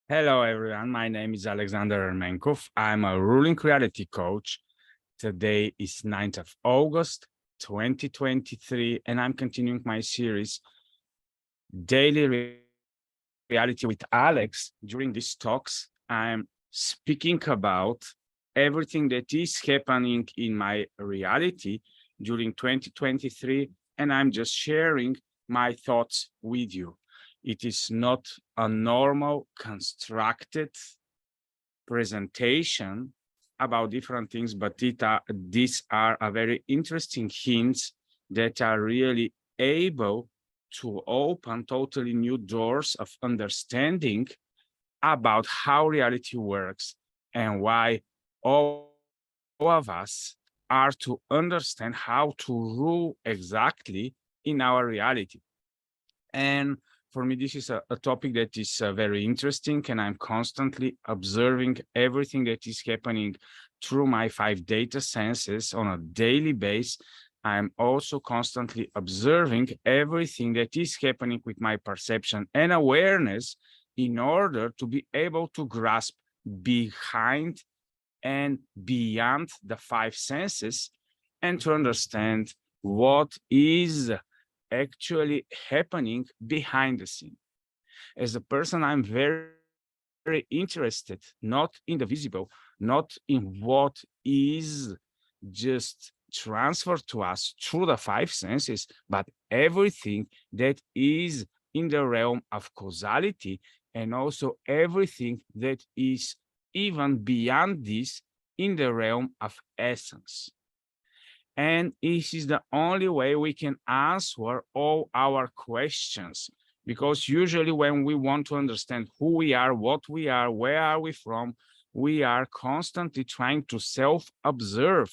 Hello, everyone. My name is Alexander Ermenkov. I'm a ruling reality coach. Today is 9th of August, 2023, and I'm continuing my series, Daily Reality with Alex. During these talks, I'm speaking about everything that is happening in my reality during 2023, and I'm just sharing my thoughts with you. It is not a normal constructed presentation about different things, but these are a very interesting hints that are really able to open totally new doors of understanding about how reality works and why all of us are to understand how to rule exactly in our reality. And for me, this is a topic that is very interesting, and I'm constantly observing everything that is happening through my 5 data senses on a daily basis. I'm also constantly observing everything that is happening with my perception and awareness in order to be able to grasp behind and beyond the 5 senses and to understand what is actually happening behind the scene. As a person, I'm very interested, not in the visible, not in what is just transferred to us through the 5 senses, but everything that is in the realm of causality and also everything that is even beyond this in the realm of essence. And this is the only way we can answer all our questions. Because usually when we want to understand who we are, what we are, where are we from, we are constantly trying to self-observe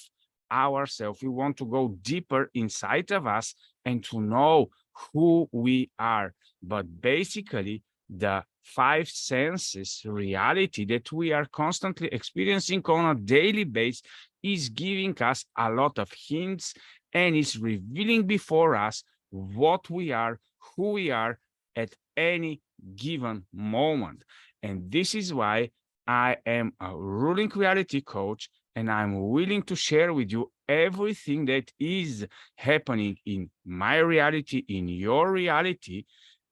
ourselves. We want to go deeper inside of us and to know who we are. But basically, the 5 senses reality that we are constantly experiencing on a daily basis is giving us a lot of hints and is revealing before us what we are, who we are at any given moment. And this is why I am a ruling reality coach, and I'm willing to share with you everything that is happening in my reality, in your reality,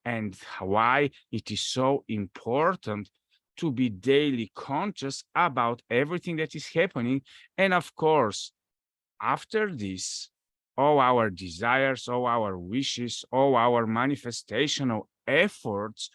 and why it is so important to be daily conscious about everything that is happening. And of course, after this, all our desires, all our wishes, all our manifestational efforts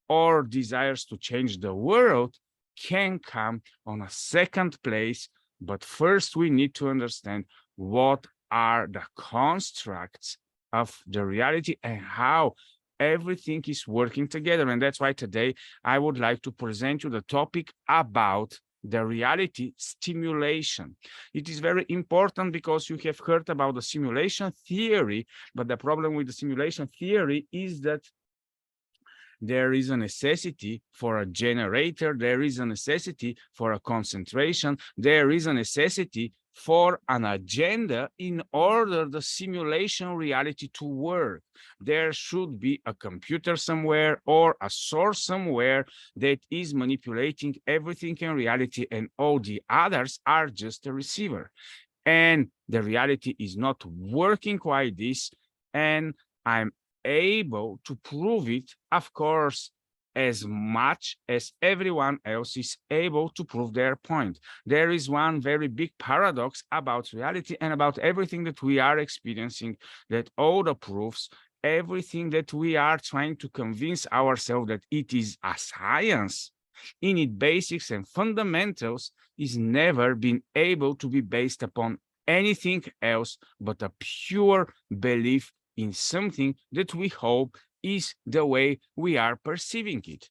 or desires to change the world can come on a second place. But first, we need to understand what are the constructs of the reality and how everything is working together. And that's why today I would like to present you the topic about the reality stimulation. It is very important because you have heard about the simulation theory, but the problem with the simulation theory is that there is a necessity for a generator, there is a necessity for a concentration, there is a necessity for an agenda in order the simulation reality to work. There should be a computer somewhere or a source somewhere that is manipulating everything in reality, and all the others are just a receiver. And the reality is not working like this, and I'm able to prove it, of course, as much as everyone else is able to prove their point. There is one very big paradox about reality and about everything that we are experiencing, that all the proofs, everything that we are trying to convince ourselves that it is a science, in its basics and fundamentals, is never been able to be based upon anything else but a pure belief in something that we hope is the way we are perceiving it.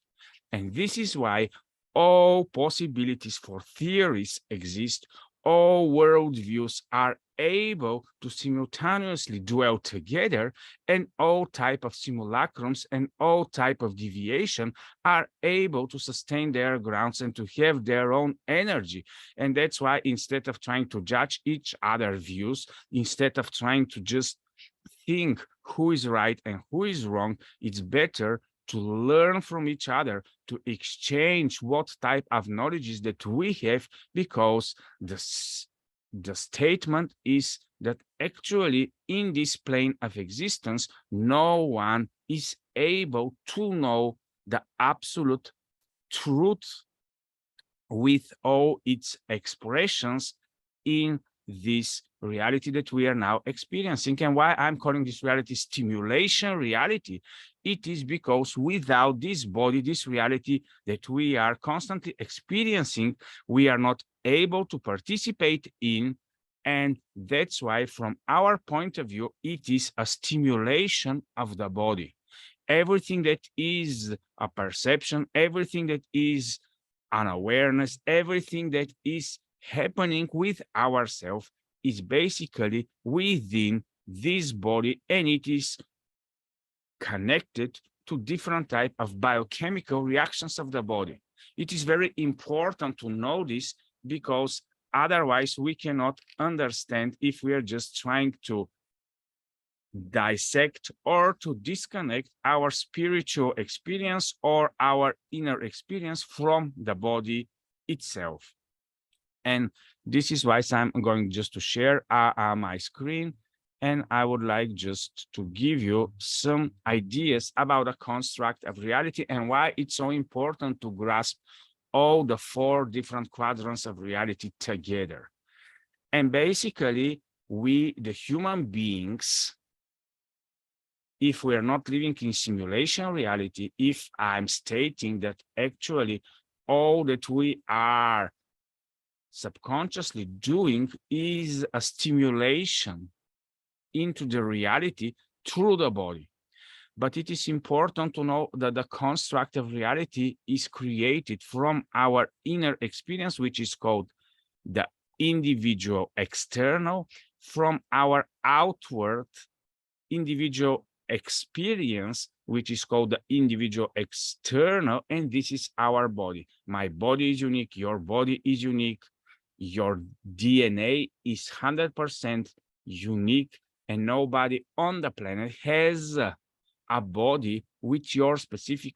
And this is why all possibilities for theories exist. All worldviews are able to simultaneously dwell together, and all type of simulacrums and all type of deviation are able to sustain their grounds and to have their own energy. And that's why instead of trying to judge each other views, instead of trying to just think who is right and who is wrong, it's better to learn from each other, to exchange what type of knowledges that we have, because the statement is that actually in this plane of existence, no one is able to know the absolute truth with all its expressions in this reality that we are now experiencing. And why I'm calling this reality stimulation reality, it is because without this body, this reality that we are constantly experiencing, we are not able to participate in. And that's why, from our point of view, it is a stimulation of the body. Everything that is a perception, everything that is an awareness, everything that is happening with ourselves is basically within this body, and it is connected to different type of biochemical reactions of the body. It is very important to know this, because otherwise we cannot understand if we are just trying to dissect or to disconnect our spiritual experience or our inner experience from the body itself. And this is why I'm going just to share my screen, and I would like just to give you some ideas about the construct of reality and why it's so important to grasp all the 4 different quadrants of reality together. And basically, we, the human beings, if we are not living in simulation reality, if I'm stating that actually all that we are subconsciously doing is a stimulation into the reality through the body. But it is important to know that the construct of reality is created from our inner experience, which is called the individual external, from our outward individual experience, which is called the individual external, and this is our body. My body is unique, your body is unique, your DNA is 100% unique, and nobody on the planet has a body with your specific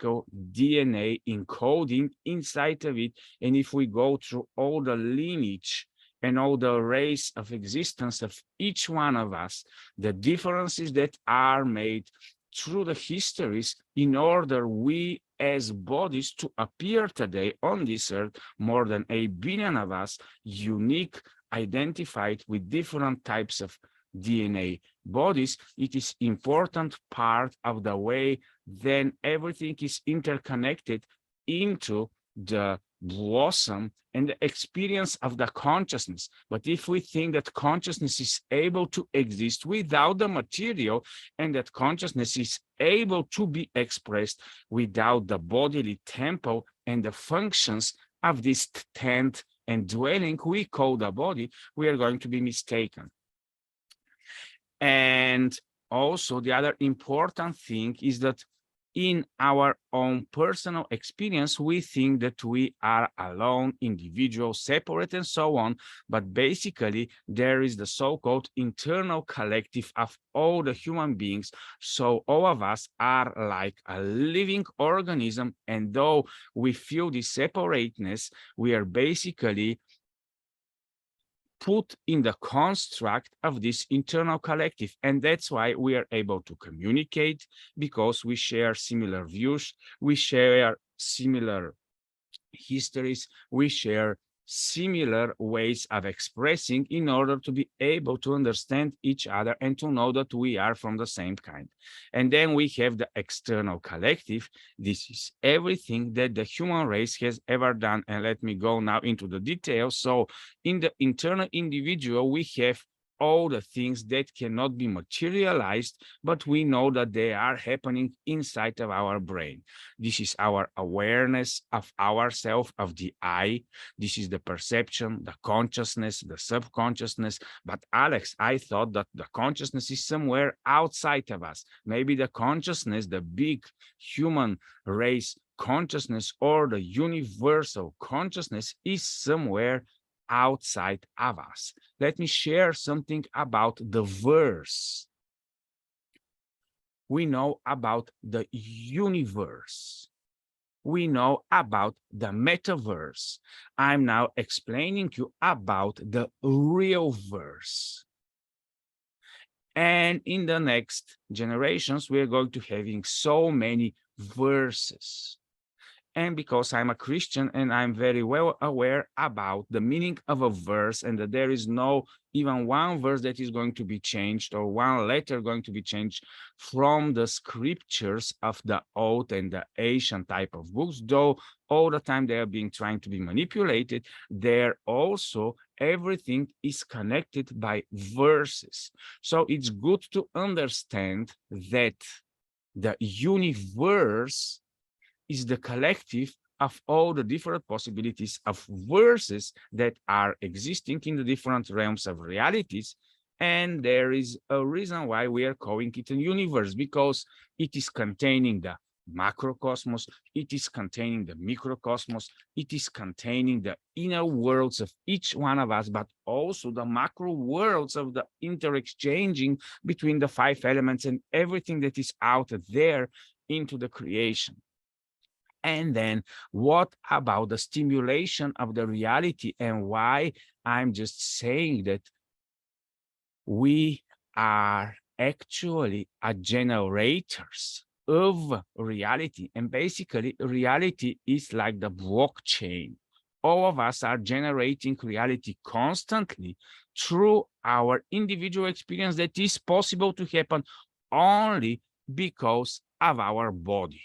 DNA encoding inside of it. And if we go through all the lineage and all the race of existence of each one of us, the differences that are made through the histories in order we as bodies to appear today on this earth, more than 8 billion of us, unique, identified with different types of DNA bodies, it is important part of the way then everything is interconnected into the blossom and the experience of the consciousness. But if we think that consciousness is able to exist without the material, and that consciousness is able to be expressed without the bodily temple and the functions of this tent and dwelling we call the body, we are going to be mistaken. And also, the other important thing is that in our own personal experience, we think that we are alone, individual, separate, and so on. But basically, there is the so-called internal collective of all the human beings. So all of us are like a living organism. And though we feel this separateness, we are basically put in the construct of this internal collective. And that's why we are able to communicate, because we share similar views, we share similar histories, we share similar ways of expressing in order to be able to understand each other and to know that we are from the same kind. And then we have the external collective. This is everything that the human race has ever done. And let me go now into the details. So in the internal individual, we have all the things that cannot be materialized, but we know that they are happening inside of our brain. This is our awareness of ourself, of the I. This is the perception, the consciousness, the subconsciousness. But Alex, I thought that the consciousness is somewhere outside of us. Maybe the consciousness, the big human race consciousness, or the universal consciousness, is somewhere outside of us. Let me share something about the verse. we know about the universe. We know about the metaverse. I'm now explaining you about the real verse. And in the next generations, we're going to having so many verses. And because I'm a Christian and I'm very well aware about the meaning of a verse and that there is no even one verse that is going to be changed or one letter going to be changed from the scriptures of the old and the ancient type of books, though all the time they are being trying to be manipulated, there also everything is connected by verses. So it's good to understand that the universe is the collective of all the different possibilities of verses that are existing in the different realms of realities. And there is a reason why we are calling it a universe, because it is containing the macrocosmos, it is containing the microcosmos, it is containing the inner worlds of each one of us, but also the macro worlds of the interexchanging between the 5 elements and everything that is out there into the creation. And then what about the stimulation of the reality, and why I'm just saying that we are actually a generators of reality. And basically reality is like the blockchain. All of us are generating reality constantly through our individual experience that is possible to happen only because of our body.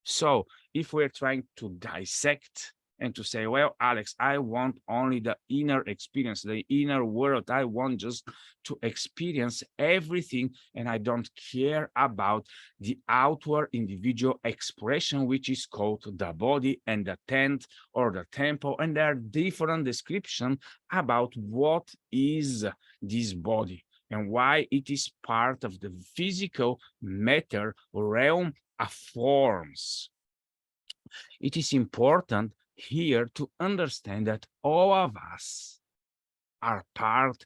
So if we're trying to dissect and to say, well, Alex, I want only the inner experience, the inner world. I want just to experience everything, and I don't care about the outward individual expression, which is called the body and the tent or the temple. And there are different descriptions about what is this body and why it is part of the physical matter realm of forms. It is important here to understand that all of us are part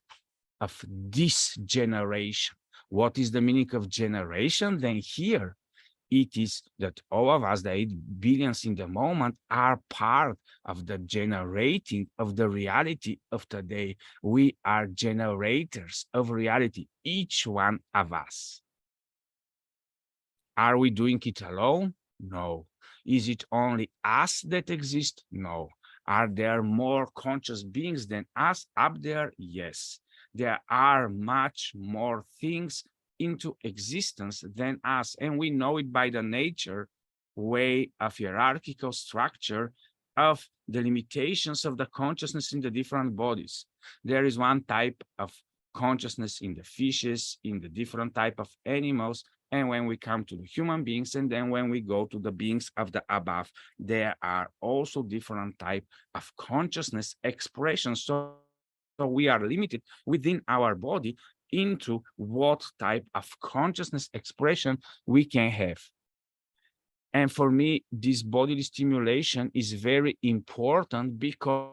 of this generation. What is the meaning of generation? Then here it is that all of us, the 8 billions in the moment, are part of the generating of the reality of today. We are generators of reality, each one of us. Are we doing it alone? No. Is it only us that exist? No. Are there more conscious beings than us up there? Yes. There are much more things into existence than us, and we know it by the nature way of hierarchical structure of the limitations of the consciousness in the different bodies. There is one type of consciousness in the fishes, in the different type of animals, and when we come to the human beings, and then when we go to the beings of the above, there are also different type of consciousness expressions. So we are limited within our body into what type of consciousness expression we can have. And for me, this bodily stimulation is very important because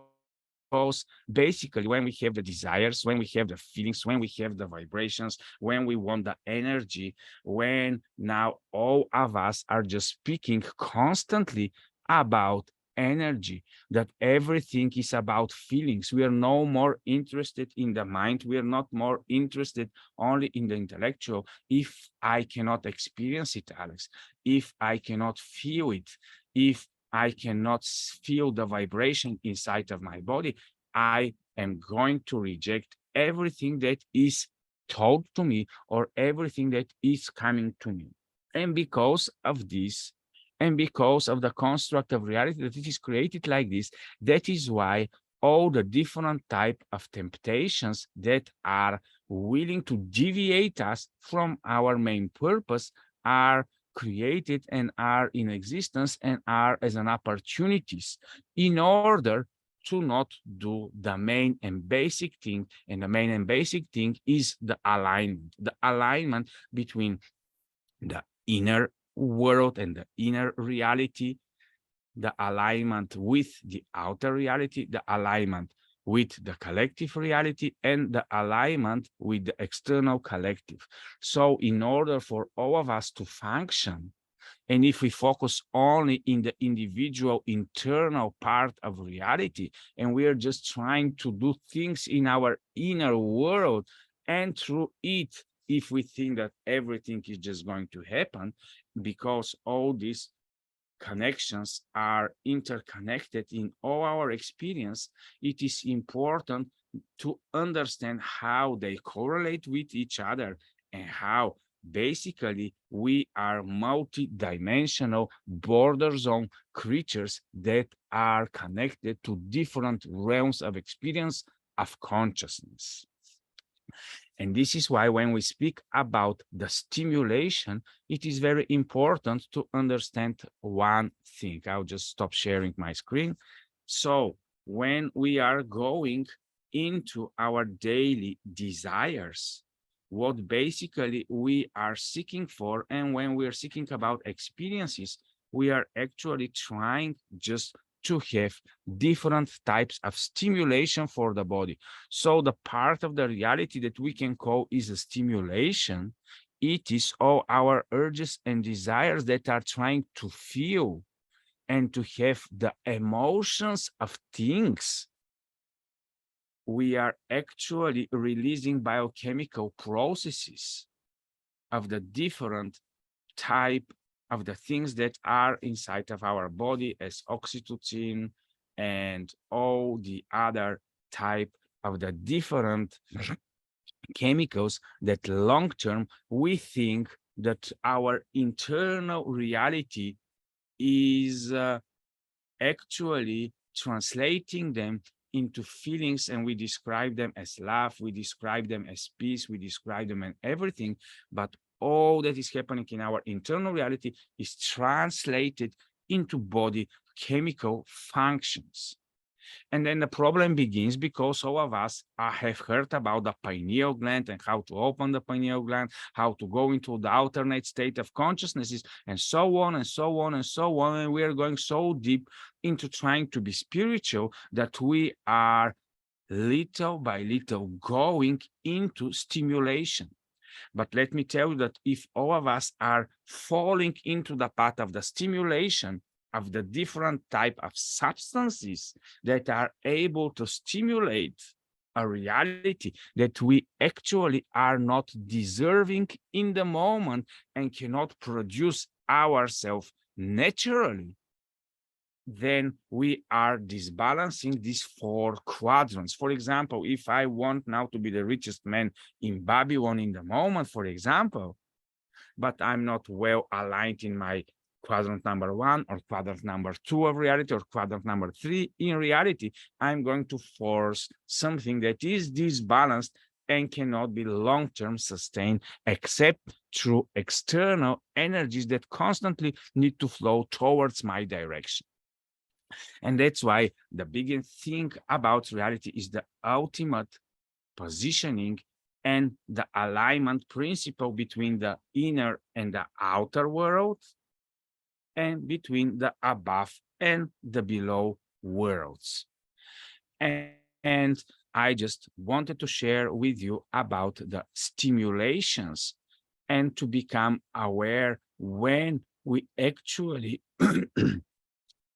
basically when we have the desires, when we have the feelings, when we have the vibrations, when we want the energy, when now all of us are just speaking constantly about energy, that everything is about feelings. We are no more interested in the mind. We are not more interested only in the intellectual. If I cannot experience it, Alex, if I cannot feel it, if I cannot feel the vibration inside of my body, I am going to reject everything that is told to me or everything that is coming to me. And because of this, and because of the construct of reality that it is created like this, that is why all the different type of temptations that are willing to deviate us from our main purpose are created and are in existence and are as an opportunities in order to not do the main and basic thing. And the main and basic thing is the alignment between the inner world and the inner reality, the alignment with the outer reality, the alignment with the collective reality and the alignment with the external collective. So in order for all of us to function, and if we focus only in the individual internal part of reality, and we are just trying to do things in our inner world, and through it, if we think that everything is just going to happen, because all these connections are interconnected in all our experience, it is important to understand how they correlate with each other and how basically we are multidimensional border zone creatures that are connected to different realms of experience of consciousness. And this is why when we speak about the stimulation, it is very important to understand one thing. I'll just stop sharing my screen. So when we are going into our daily desires, what basically we are seeking for, and when we are seeking about experiences, we are actually trying just to have different types of stimulation for the body. So the part of the reality that we can call is a stimulation, it is all our urges and desires that are trying to feel and to have the emotions of things. We are actually releasing biochemical processes of the different type of the things that are inside of our body as oxytocin and all the other type of the different chemicals that long term we think that our internal reality is actually translating them into feelings, and we describe them as love, we describe them as peace, we describe them as everything, but all that is happening in our internal reality is translated into body chemical functions. And then the problem begins because all of us have heard about the pineal gland and how to open the pineal gland, how to go into the alternate state of consciousnesses, and so on and so on and so on. And we are going so deep into trying to be spiritual that we are little by little going into stimulation. But let me tell you that if all of us are falling into the path of the stimulation of the different type of substances that are able to stimulate a reality that we actually are not deserving in the moment and cannot produce ourselves naturally, then we are disbalancing these four quadrants. For example, if I want now to be the richest man in Babylon in the moment, for example, but I'm not well aligned in my quadrant number 1 or quadrant number 2 of reality or quadrant number 3 in reality, I'm going to force something that is disbalanced and cannot be long-term sustained except through external energies that constantly need to flow towards my direction. And that's why the biggest thing about reality is the ultimate positioning and the alignment principle between the inner and the outer world, and between the above and the below worlds. And I just wanted to share with you about the stimulations and to become aware when we actually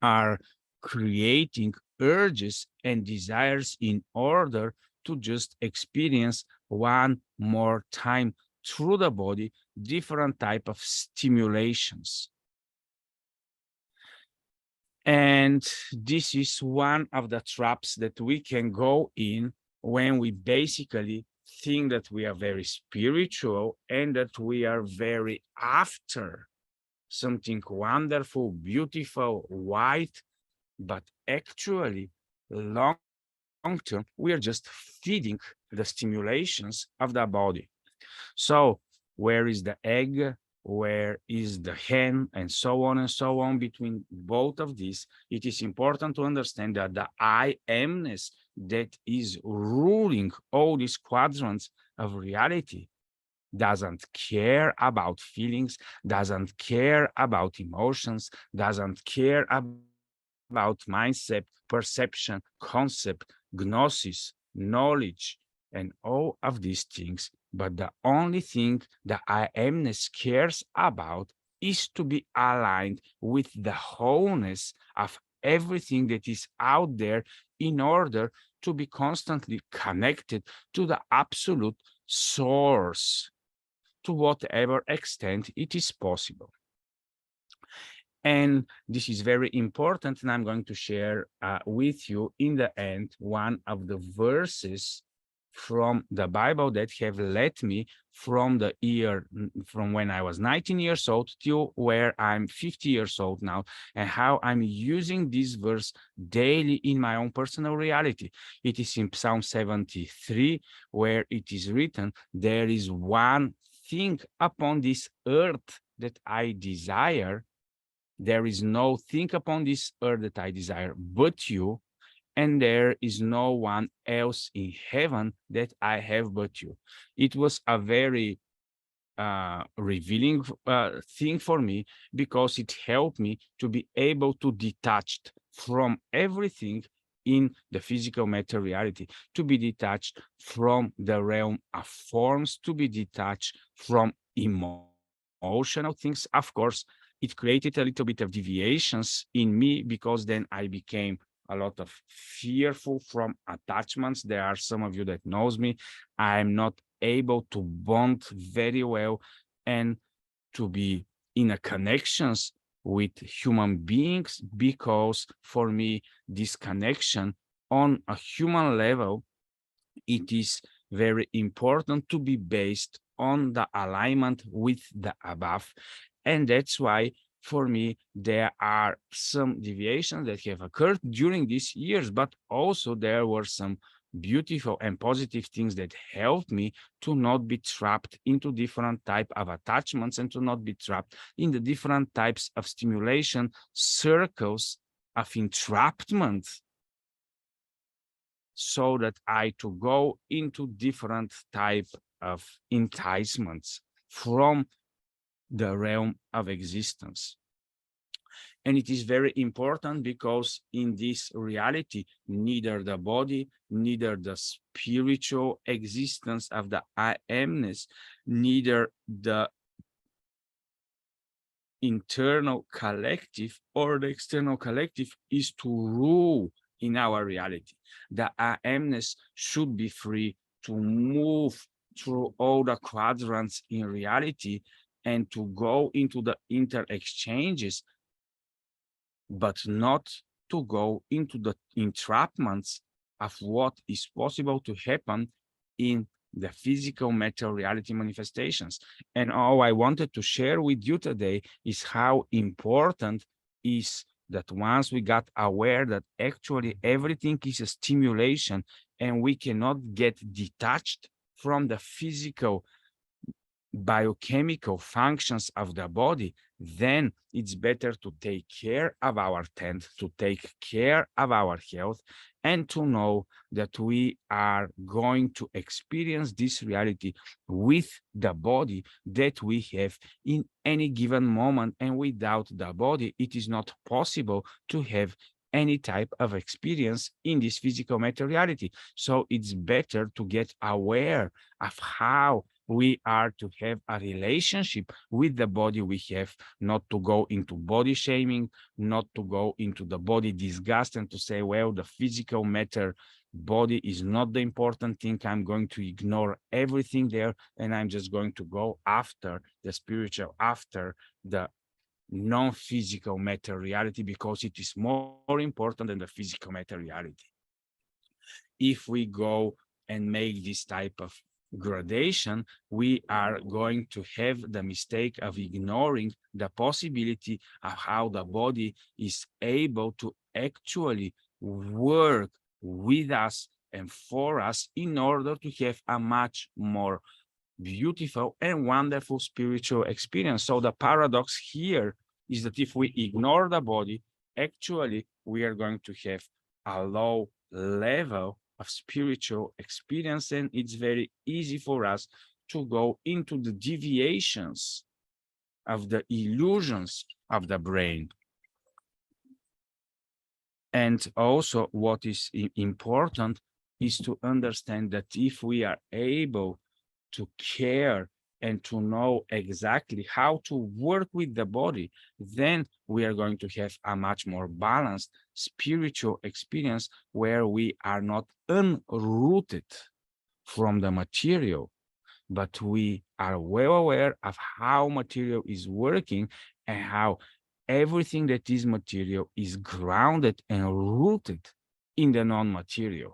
are creating urges and desires in order to just experience one more time through the body different type of stimulations. And this is one of the traps that we can go in when we basically think that we are very spiritual and that we are very after something wonderful, beautiful, white, but actually long term, we are just feeding the stimulations of the body. So where is the egg? Where is the hen? And so on and so on between both of these. It is important to understand that the I amness that is ruling all these quadrants of reality doesn't care about feelings, doesn't care about emotions, doesn't care about mindset, perception, concept, gnosis, knowledge, and all of these things. But the only thing the I amness cares about is to be aligned with the wholeness of everything that is out there in order to be constantly connected to the absolute source to whatever extent it is possible. And this is very important, and I'm going to share with you in the end one of the verses from the Bible that have led me from when I was 19 years old till where I'm 50 years old now, and how I'm using this verse daily in my own personal reality. It is in Psalm 73, where it is written, "There is one thing upon this earth that I desire. There is no thing upon this earth that I desire but you, and there is no one else in heaven that I have but you." It was a very revealing thing for me, because it helped me to be able to detach from everything in the physical matter reality, to be detached from the realm of forms, to be detached from emotional things. Of course, it created a little bit of deviations in me, because then I became a lot of fearful from attachments. There are some of you that knows me. I'm not able to bond very well and to be in a connections with human beings, because for me, this connection on a human level, it is very important to be based on the alignment with the above. And that's why, for me, there are some deviations that have occurred during these years, but also there were some beautiful and positive things that helped me to not be trapped into different type of attachments, and to not be trapped in the different types of stimulation circles of entrapment, so that I to go into different type of enticements from the realm of existence. And it is very important, because in this reality, neither the body, neither the spiritual existence of the I amness, neither the internal collective or the external collective is to rule in our reality. The I amness should be free to move through all the quadrants in reality and to go into the interexchanges, but not to go into the entrapments of what is possible to happen in the physical matter reality manifestations. And all I wanted to share with you today is how important is that once we got aware that actually everything is a stimulation, and we cannot get detached from the physical biochemical functions of the body, then it's better to take care of our tent, to take care of our health, and to know that we are going to experience this reality with the body that we have in any given moment. And without the body, it is not possible to have any type of experience in this physical matter reality. So it's better to get aware of how we are to have a relationship with the body we have, not to go into body shaming, not to go into the body disgust and to say, well, the physical matter body is not the important thing. I'm going to ignore everything there, and I'm just going to go after the spiritual, after the non-physical matter reality, because it is more important than the physical matter reality. If we go and make this type of gradation, we are going to have the mistake of ignoring the possibility of how the body is able to actually work with us and for us in order to have a much more beautiful and wonderful spiritual experience. So the paradox here is that if we ignore the body, actually we are going to have a low level of spiritual experience, and it's very easy for us to go into the deviations of the illusions of the brain. And also what is important is to understand that if we are able to care and to know exactly how to work with the body, then we are going to have a much more balanced spiritual experience where we are not unrooted from the material, but we are well aware of how material is working and how everything that is material is grounded and rooted in the non-material.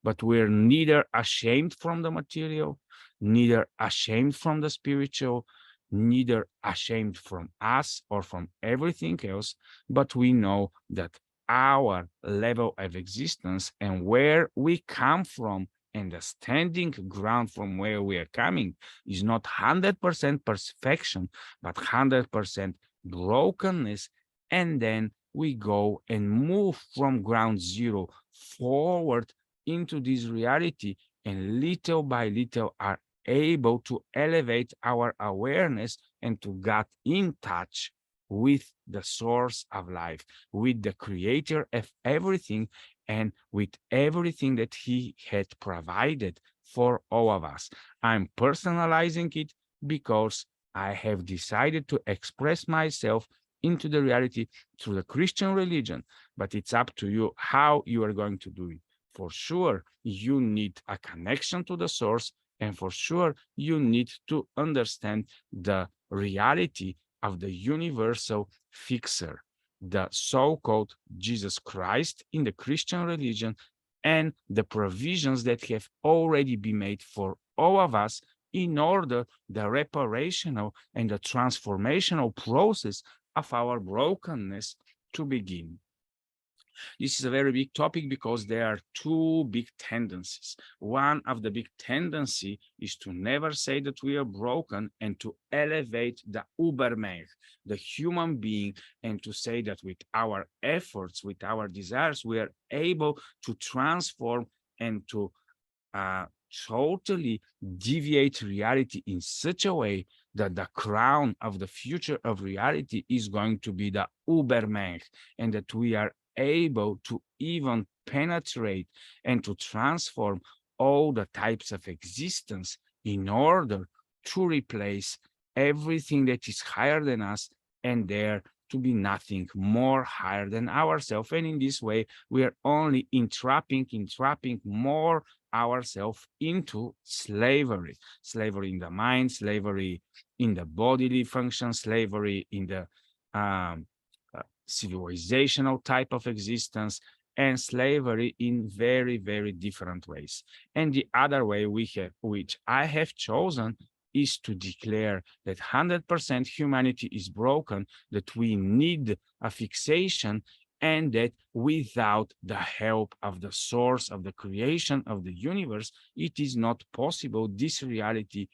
But we're neither ashamed from the material, neither ashamed from the spiritual, neither ashamed from us or from everything else, but we know that our level of existence and where we come from and the standing ground from where we are coming is not 100% perfection, but 100% brokenness. And then we go and move from ground zero forward into this reality, and little by little are able to elevate our awareness and to get in touch with the source of life, with the creator of everything, and with everything that he had provided for all of us. I'm personalizing it because I have decided to express myself into the reality through the Christian religion, but it's up to you how you are going to do it. For sure, you need a connection to the source, and for sure, you need to understand the reality of the universal fixer, the so-called Jesus Christ in the Christian religion, and the provisions that have already been made for all of us in order the reparational and the transformational process of our brokenness to begin. This is a very big topic because there are two big tendencies. One of the big tendency is to never say that we are broken and to elevate the Ubermensch, the human being, and to say that with our efforts, with our desires, we are able to transform and to totally deviate reality in such a way that the crown of the future of reality is going to be the Ubermensch, and that we are able to even penetrate and to transform all the types of existence in order to replace everything that is higher than us and there to be nothing more higher than ourselves. And in this way, we are only entrapping more ourselves into slavery in the mind, slavery in the bodily function, slavery in the civilizational type of existence, and slavery in very, very different ways. And the other way we have, which I have chosen, is to declare that 100% humanity is broken, that we need a fixation, and that without the help of the source of the creation of the universe, it is not possible, this reality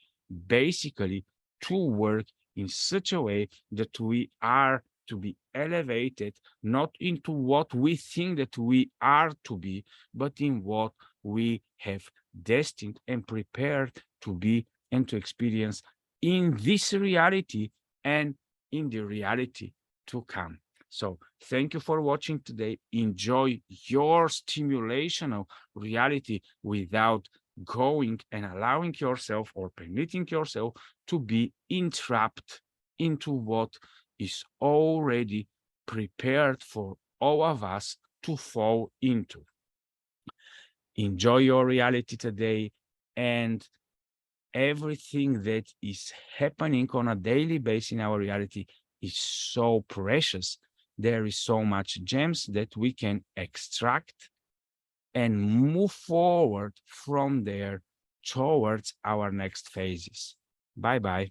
basically, to work in such a way that we are to be elevated, not into what we think that we are to be, but in what we have destined and prepared to be and to experience in this reality and in the reality to come. So thank you for watching today. Enjoy your stimulational reality without going and allowing yourself or permitting yourself to be entrapped into what is already prepared for all of us to fall into. Enjoy your reality today, and everything that is happening on a daily basis in our reality is so precious. There is so much gems that we can extract and move forward from there towards our next phases. Bye-bye.